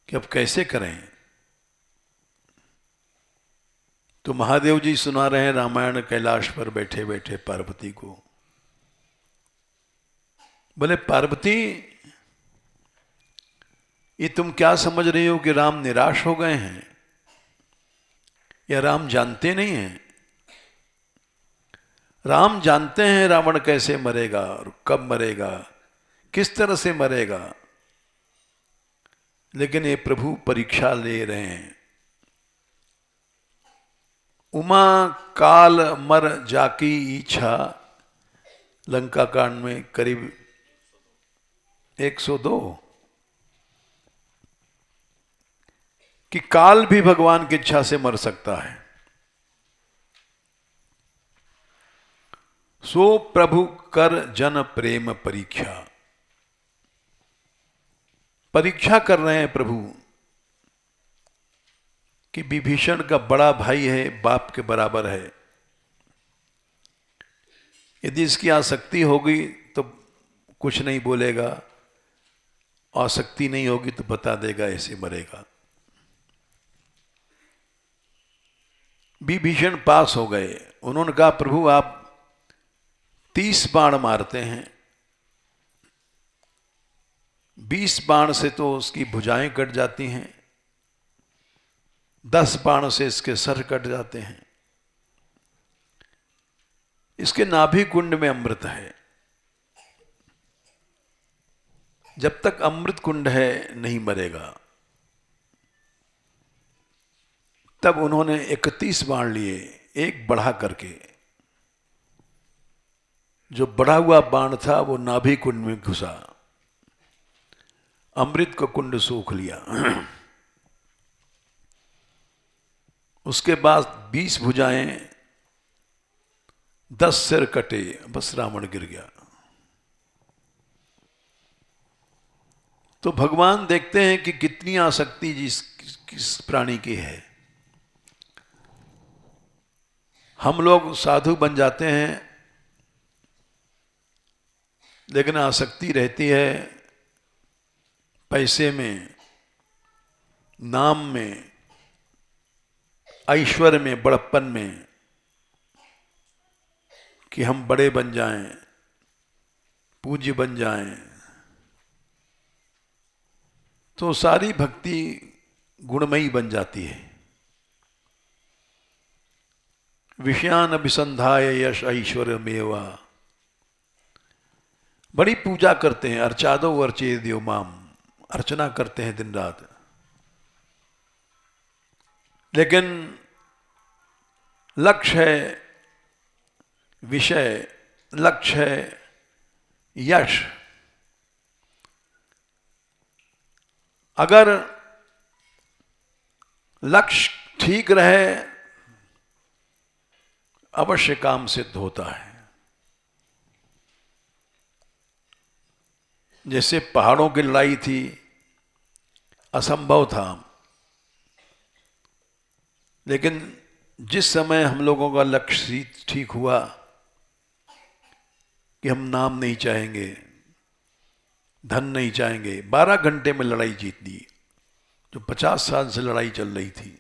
कि अब कैसे करें। तो महादेव जी सुना रहे हैं रामायण कैलाश पर बैठे बैठे पार्वती को। बोले पार्वती, ये तुम क्या समझ रहे हो कि राम निराश हो गए हैं, या राम जानते नहीं हैं? राम जानते हैं रावण कैसे मरेगा और कब मरेगा, किस तरह से मरेगा, लेकिन ये प्रभु परीक्षा ले रहे हैं। उमा काल मर जाकी इच्छा, लंका कांड में करीब 102, कि काल भी भगवान की इच्छा से मर सकता है। सो प्रभु कर जन प्रेम परीक्षा, परीक्षा कर रहे हैं प्रभु कि विभीषण का बड़ा भाई है, बाप के बराबर है, यदि इसकी आसक्ति होगी तो कुछ नहीं बोलेगा, आसक्ति नहीं होगी तो बता देगा ऐसे मरेगा। विभीषण पास हो गए। उन्होंने कहा प्रभु आप 30 बाण मारते हैं, 20 बाण से तो उसकी भुजाएं कट जाती हैं, 10 बाण से इसके सर कट जाते हैं, इसके नाभि कुंड में अमृत है, जब तक अमृत कुंड है नहीं मरेगा। तब उन्होंने 31 बाण लिए, एक बढ़ा करके। जो बढ़ा हुआ बाण था वो नाभि कुंड में घुसा, अमृत को कुंड सूख लिया। उसके बाद 20 भुजाएं, 10 सिर कटे, बस रावण गिर गया। तो भगवान देखते हैं कि कितनी आसक्ति किस प्राणी की है। हम लोग साधु बन जाते हैं, लेकिन आसक्ति रहती है पैसे में, नाम में, ऐश्वर्य में, बड़प्पन में, कि हम बड़े बन जाएं, पूज्य बन जाएं। तो सारी भक्ति गुणमयी बन जाती है। विषयान अभिसंधाय यश ऐश्वर्य मेवा, बड़ी पूजा करते हैं, अर्चादो अर्चे देव माम, अर्चना करते हैं दिन रात, लेकिन लक्ष्य है विषय, लक्ष्य है यश। अगर लक्ष्य ठीक रहे अवश्य काम सिद्ध होता है। जैसे पहाड़ों की लड़ाई थी, असंभव था, लेकिन जिस समय हम लोगों का लक्ष्य ठीक हुआ कि हम नाम नहीं चाहेंगे, धन नहीं चाहेंगे, 12 घंटे में लड़ाई जीत दी, जो 50 साल से लड़ाई चल रही थी।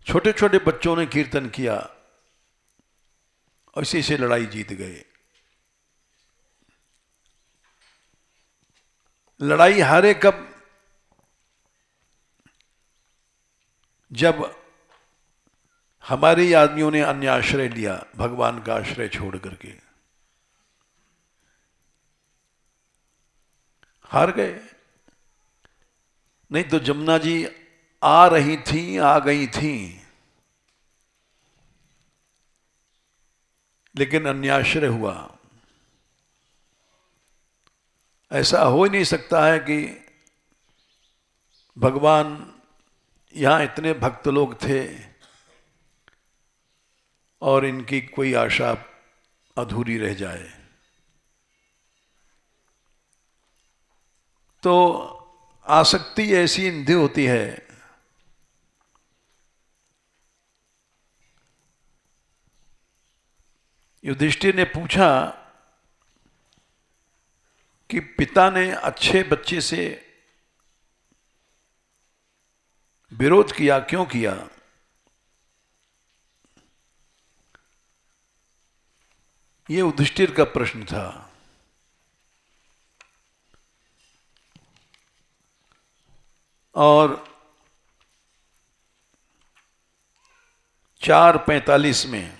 छोटे छोटे बच्चों ने कीर्तन किया और इसी से लड़ाई जीत गए। लड़ाई हारे कब? जब हमारे आदमियों ने अन्य आश्रय लिया, भगवान का आश्रय छोड़ करके हार गए। नहीं तो जमुना जी आ रही थी, आ गई थी, लेकिन अन्याश्रय हुआ। ऐसा हो ही नहीं सकता है कि भगवान यहां इतने भक्त लोग थे और इनकी कोई आशा अधूरी रह जाए। तो आसक्ति ऐसी इंधी होती है, युधिष्ठिर ने पूछा कि पिता ने अच्छे बच्चे से विरोध किया, क्यों किया? यह युधिष्ठिर का प्रश्न था। और 4:45 में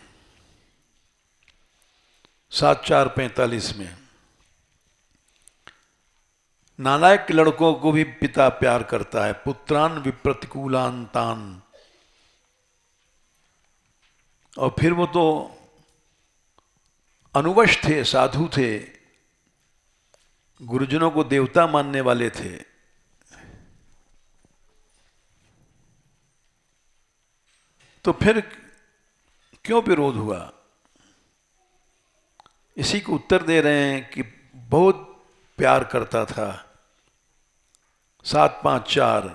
7:45 में नालायक लड़कों को भी पिता प्यार करता है। पुत्रान विप्रतिकूलांतान। और फिर वो तो अनुवश थे, साधु थे, गुरुजनों को देवता मानने वाले थे। तो फिर क्यों विरोध हुआ? इसी को उत्तर दे रहे हैं कि बहुत प्यार करता था। 7-5-4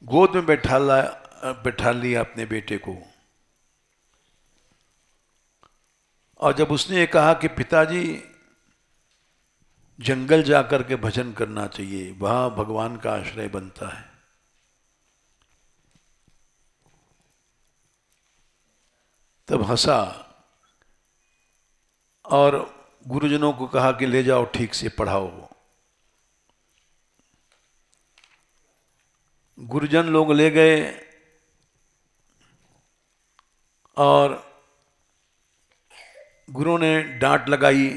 गोद में बैठा लिया अपने बेटे को। और जब उसने ये कहा कि पिताजी जंगल जाकर के भजन करना चाहिए, वहां भगवान का आश्रय बनता है, तब हंसा और गुरुजनों को कहा कि ले जाओ, ठीक से पढ़ाओ। गुरुजन लोग ले गए और गुरु ने डांट लगाई,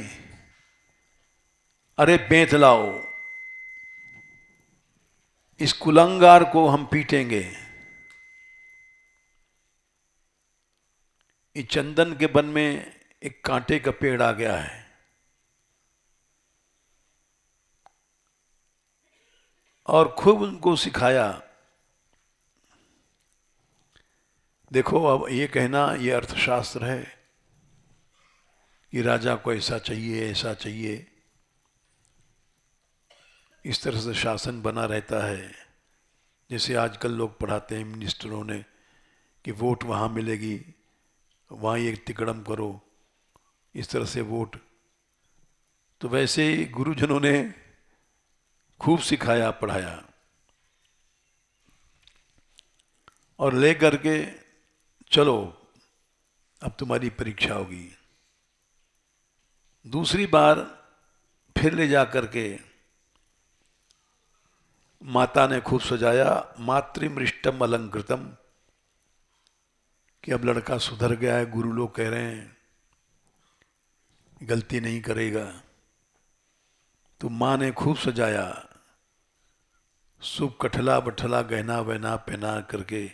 अरे बेंत लाओ, इस कुलंगार को हम पीटेंगे। इस चंदन के वन में एक कांटे का पेड़ आ गया है, और खूब उनको सिखाया। देखो, अब ये कहना ये अर्थशास्त्र है कि राजा को ऐसा चाहिए, ऐसा चाहिए, इस तरह से शासन बना रहता है। जैसे आजकल लोग पढ़ाते हैं मिनिस्टरों ने कि वोट वहाँ मिलेगी, वहाँ ये तिकड़म करो, इस तरह से वोट। तो वैसे ही गुरुजनों ने खूब सिखाया, पढ़ाया और ले करके चलो अब तुम्हारी परीक्षा होगी। दूसरी बार फिर ले जा करके माता ने खूब सजाया, मातृमृष्टम अलंकृतम, कि अब लड़का सुधर गया है, गुरु लोग कह रहे हैं गलती नहीं करेगा। तो माँ ने खूब सजाया, सुप कठला बठला गहना वहना पहना करके,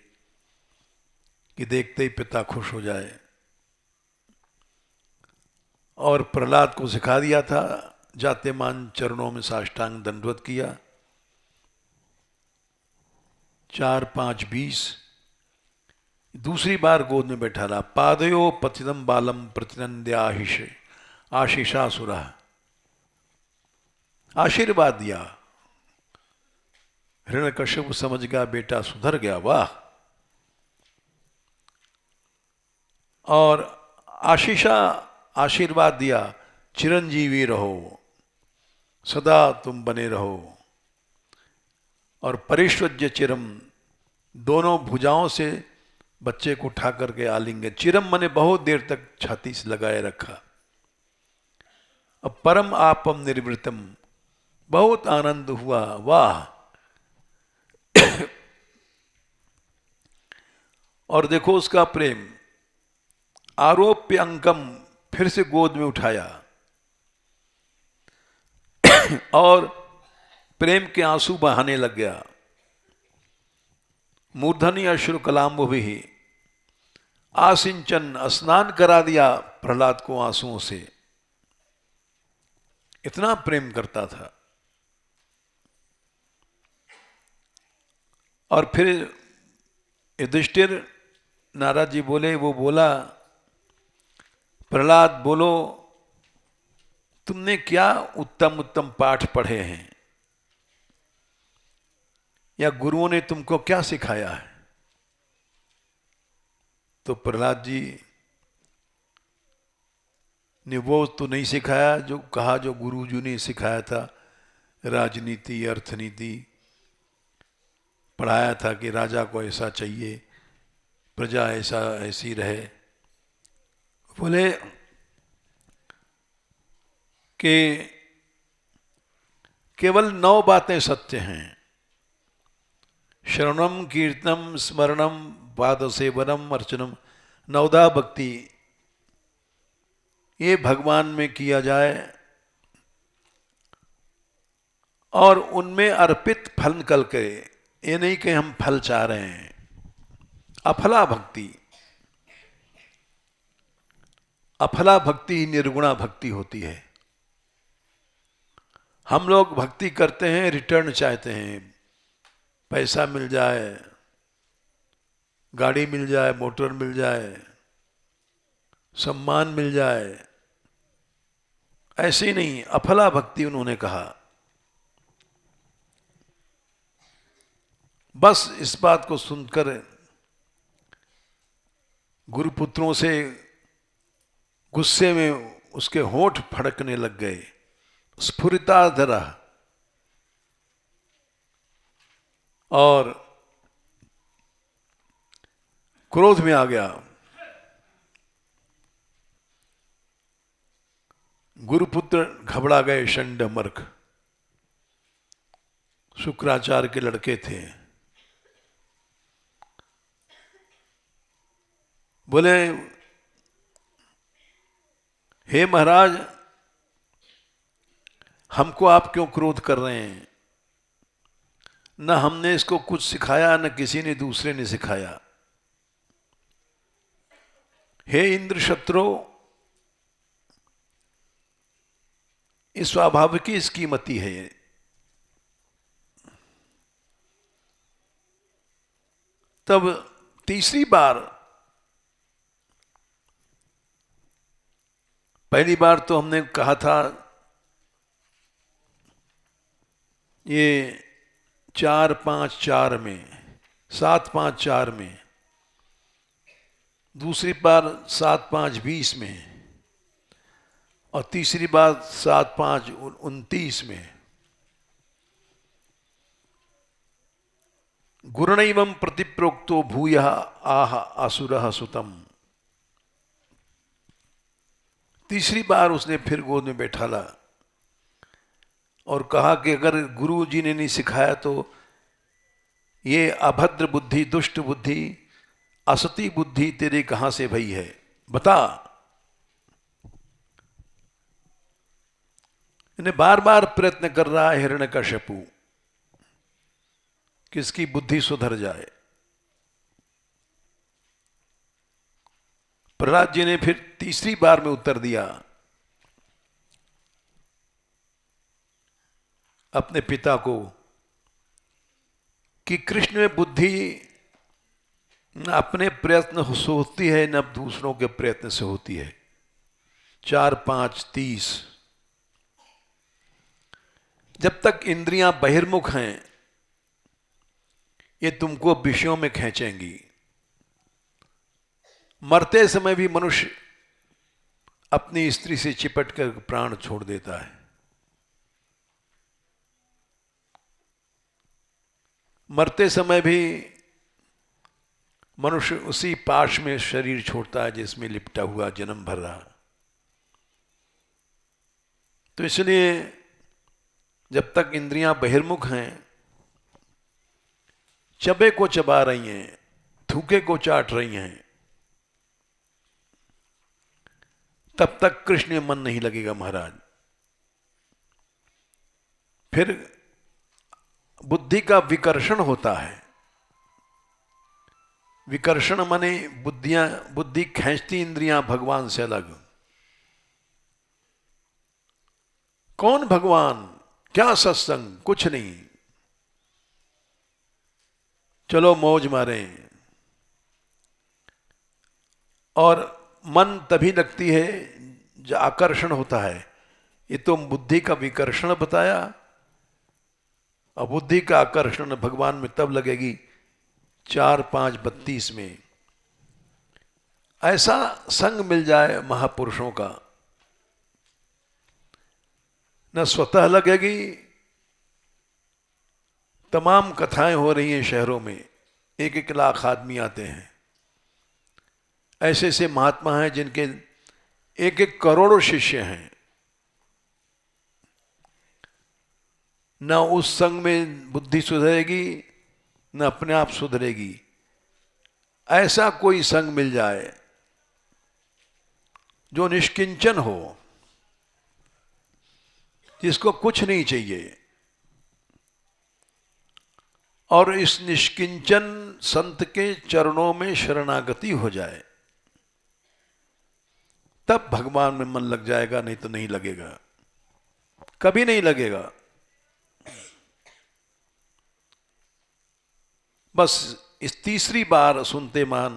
कि देखते ही पिता खुश हो जाए। और प्रहलाद को सिखा दिया था, जाते मान चरणों में साष्टांग दंडवत किया। 4-5-20 दूसरी बार गोद में बैठा रहा। पादयो पतितम बालम प्रतिनंद्याहिष आशीषासुरा, आशीर्वाद दिया। हिरण्यकश्यप समझ गया बेटा सुधर गया, वाह। और आशीषा आशीर्वाद दिया, चिरंजीवी रहो, सदा तुम बने रहो। और परिष्वज्य चिरम, दोनों भुजाओं से बच्चे को उठा करके आलिंगन, चिरम मने बहुत देर तक छाती से लगाए रखा। अब परम आपम निर्वृतम, बहुत आनंद हुआ, वाह। और देखो उसका प्रेम, आरोप्य अंकम, फिर से गोद में उठाया और प्रेम के आंसू बहाने लग गया। मूर्धनि अश्रु कलाम्बु भी, आसिंचन, स्नान करा दिया प्रहलाद को आंसुओं से। इतना प्रेम करता था। और फिर युधिष्ठिर, नारद जी बोले, वो बोला, प्रहलाद बोलो तुमने क्या उत्तम उत्तम पाठ पढ़े हैं, या गुरुओं ने तुमको क्या सिखाया है? तो प्रहलाद जी ने वो तो नहीं सिखाया जो कहा, जो गुरु जी ने सिखाया था, राजनीति अर्थनीति पढ़ाया था कि राजा को ऐसा चाहिए, प्रजा ऐसा ऐसी रहे। बोले कि केवल 9 बातें सत्य हैं, श्रवणम कीर्तनम स्मरणम पाद सेवनम अर्चनम, नवदा भक्ति ये भगवान में किया जाए और उनमें अर्पित फल निकल के, ये नहीं कि हम फल चाह रहे हैं। अफला भक्ति, अफला भक्ति ही निर्गुणा भक्ति होती है। हम लोग भक्ति करते हैं, रिटर्न चाहते हैं, पैसा मिल जाए, गाड़ी मिल जाए, मोटर मिल जाए, सम्मान मिल जाए। ऐसे ही नहीं, अफला भक्ति उन्होंने कहा। बस इस बात को सुनकर गुरुपुत्रों से गुस्से में उसके होंठ फड़कने लग गए। स्फुरिताधरा, और क्रोध में आ गया। गुरुपुत्र घबरा गए। षंडमर्क शुक्राचार्य के लड़के थे। बोले, हे महाराज, हमको आप क्यों क्रोध कर रहे हैं? न हमने इसको कुछ सिखाया, न किसी ने दूसरे ने सिखाया। हे इंद्र शत्रु, इस स्वाभाविक ही इसकी मति है। तब तीसरी बार, पहली बार तो हमने कहा था ये 4-5-4 में, 7-5-4 में, दूसरी बार 7-5-20 में, और तीसरी बार 7-5-29 में। गुरणैवं प्रतिप्रोक्तो भूयः आह असुरः सुतम। तीसरी बार उसने फिर गोद में बैठाला और कहा कि अगर गुरु जी ने नहीं सिखाया तो ये अभद्र बुद्धि, दुष्ट बुद्धि, असती बुद्धि तेरे कहां से भई है, बता। इन्हें बार बार प्रयत्न कर रहा है हिरण्यकश्यपु कि इसकी बुद्धि सुधर जाए। प्रहलाद जी ने फिर तीसरी बार में उत्तर दिया अपने पिता को कि कृष्ण में बुद्धि न अपने प्रयत्न से होती है, न दूसरों के प्रयत्न से होती है। 4-5-30, जब तक इंद्रियां बहिर्मुख हैं ये तुमको विषयों में खींचेंगी। मरते समय भी मनुष्य अपनी स्त्री से चिपट कर प्राण छोड़ देता है। मरते समय भी मनुष्य उसी पाश में शरीर छोड़ता है जिसमें लिपटा हुआ जन्म भर रहा। तो इसलिए जब तक इंद्रियां बहिर्मुख हैं, चबे को चबा रही हैं, थूके को चाट रही हैं, तब तक कृष्ण में मन नहीं लगेगा महाराज। फिर बुद्धि का विकर्षण होता है। विकर्षण माने बुद्धि खींचती इंद्रियां भगवान से अलग। कौन भगवान, क्या सत्संग, कुछ नहीं, चलो मौज मारें। और मन तभी लगती है जो आकर्षण होता है। ये तो बुद्धि का विकर्षण बताया, और बुद्धि का आकर्षण भगवान में तब लगेगी 4-5-32 में। ऐसा संग मिल जाए महापुरुषों का, न स्वतः लगेगी। तमाम कथाएं हो रही हैं शहरों में, 1-1 लाख आदमी आते हैं। ऐसे ऐसे महात्मा हैं जिनके 1-1 करोड़ों शिष्य हैं। न उस संग में बुद्धि सुधरेगी, न अपने आप सुधरेगी। ऐसा कोई संग मिल जाए जो निष्किंचन हो, जिसको कुछ नहीं चाहिए, और इस निष्किंचन संत के चरणों में शरणागति हो जाए, तब भगवान में मन लग जाएगा, नहीं तो नहीं लगेगा, कभी नहीं लगेगा। बस इस तीसरी बार सुनते मान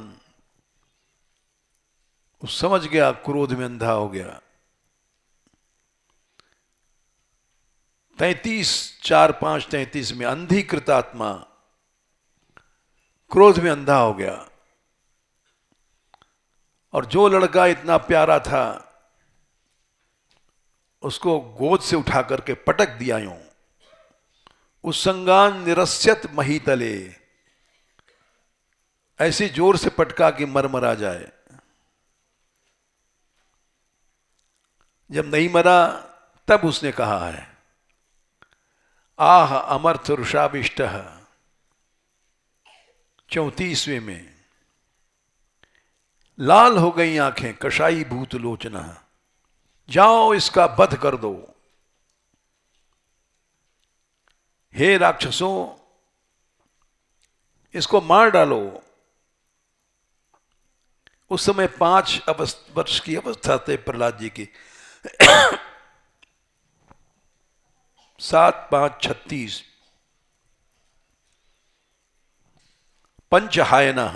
वो समझ गया, क्रोध में अंधा हो गया। 33:4-5-33 में अंधी कृतात्मा क्रोध में अंधा हो गया। और जो लड़का इतना प्यारा था उसको गोद से उठा करके पटक दिया यूं, उत्संगान निरस्यत महीतले, ऐसी जोर से पटका कि मर जाए। जब नहीं मरा तब उसने कहा है, आह अमर्थ रुषाविष्ट, 34वें में, लाल हो गई आंखें कशाई भूत लोचना, जाओ इसका वध कर दो। हे राक्षसों, इसको मार डालो। उस समय 5 वर्ष की अवस्था थे प्रहलाद जी की। 7-5-36 पंचहायना।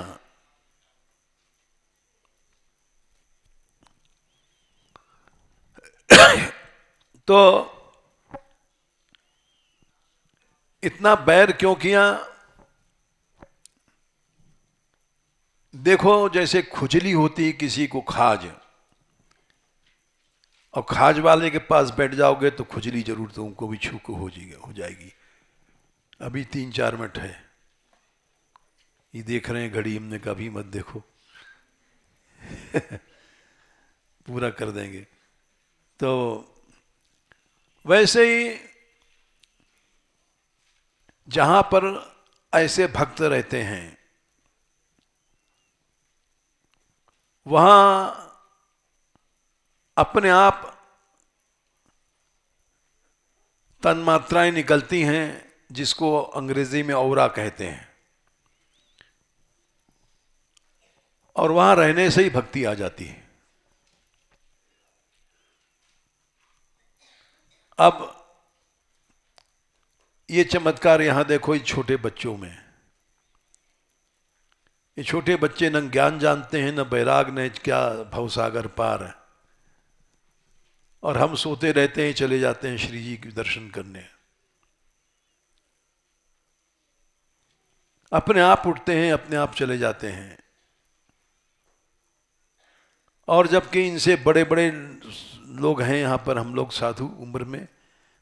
तो इतना बैर क्यों किया? देखो, जैसे खुजली होती है किसी को खाज, और खाज वाले के पास बैठ जाओगे तो खुजली जरूर तुमको भी छू को हो जाएगी। अभी 3-4 मिनट है, ये देख रहे हैं घड़ी, हमने कभी मत देखो पूरा कर देंगे। तो वैसे ही जहां पर ऐसे भक्त रहते हैं वहां अपने आप तन्मात्राएं निकलती हैं, जिसको अंग्रेजी में औरा कहते हैं, और वहां रहने से ही भक्ति आ जाती है। अब ये चमत्कार यहां देखो, इस छोटे बच्चों में। ये छोटे बच्चे न ज्ञान जानते हैं, न बैराग, न क्या भवसागर पार है, और हम सोते रहते हैं, चले जाते हैं श्री जी के दर्शन करने। अपने आप उठते हैं, अपने आप चले जाते हैं। और जबकि इनसे बड़े बड़े लोग हैं यहां पर, हम लोग साधु उम्र में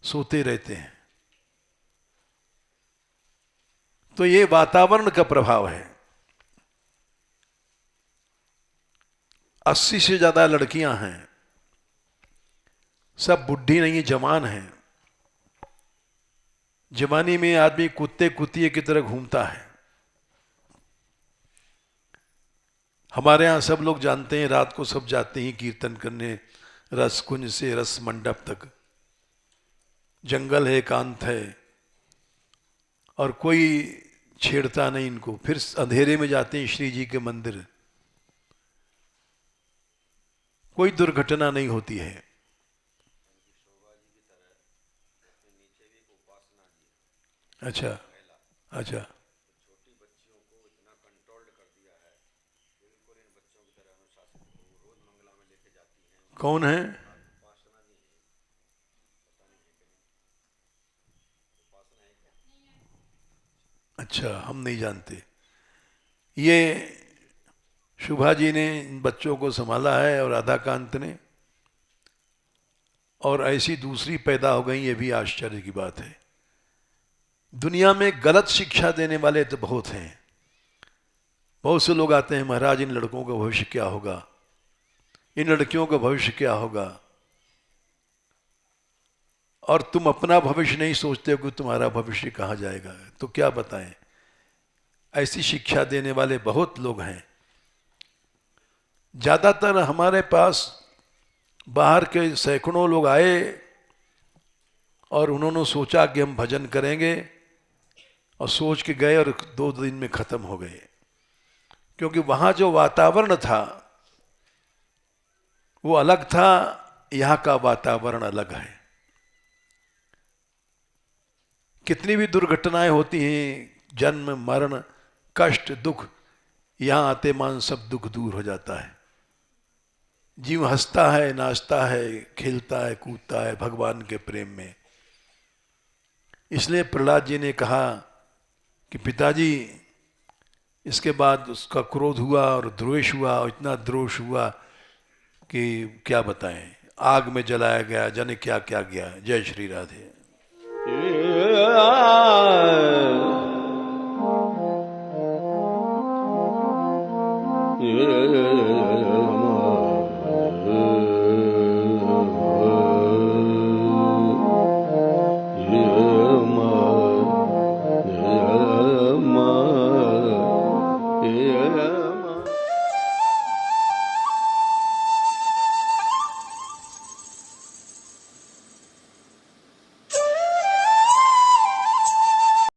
सोते रहते हैं। तो ये वातावरण का प्रभाव है। 80 से ज्यादा लड़कियां हैं, सब बुढ़ी नहीं, जवान हैं। जवानी में आदमी कुत्ते कुतिये की तरह घूमता है। हमारे यहां सब लोग जानते हैं, रात को सब जाते हैं कीर्तन करने, रस कुंज से रस मंडप तक। जंगल है, एकांत है, और कोई छेड़ता नहीं इनको। फिर अंधेरे में जाते हैं श्री जी के मंदिर, कोई दुर्घटना नहीं होती है। अच्छा अच्छा, कौन है? अच्छा, हम नहीं जानते। ये शुभा जी ने इन बच्चों को संभाला है, और राधाकांत ने, और ऐसी दूसरी पैदा हो गई, ये भी आश्चर्य की बात है। दुनिया में गलत शिक्षा देने वाले तो बहुत हैं। बहुत से लोग आते हैं, महाराज इन लड़कों का भविष्य क्या होगा, इन लड़कियों का भविष्य क्या होगा, और तुम अपना भविष्य नहीं सोचते हो कि तुम्हारा भविष्य कहाँ जाएगा। तो क्या बताएं, ऐसी शिक्षा देने वाले बहुत लोग हैं। ज़्यादातर हमारे पास बाहर के सैकड़ों लोग आए और उन्होंने सोचा कि हम भजन करेंगे, और सोच के गए और 2 दिन में ख़त्म हो गए, क्योंकि वहाँ जो वातावरण था वो अलग था, यहाँ का वातावरण अलग है। कितनी भी दुर्घटनाएं होती हैं, जन्म मरण कष्ट दुख, यहाँ आते मान सब दुख दूर हो जाता है। जीव हंसता है, नाचता है, खेलता है, कूदता है भगवान के प्रेम में। इसलिए प्रहलाद जी ने कहा कि पिताजी, इसके बाद उसका क्रोध हुआ और द्वेष हुआ, और इतना द्रोष हुआ कि क्या बताएं, आग में जलाया गया, जाने क्या क्या गया। जय श्री राधे।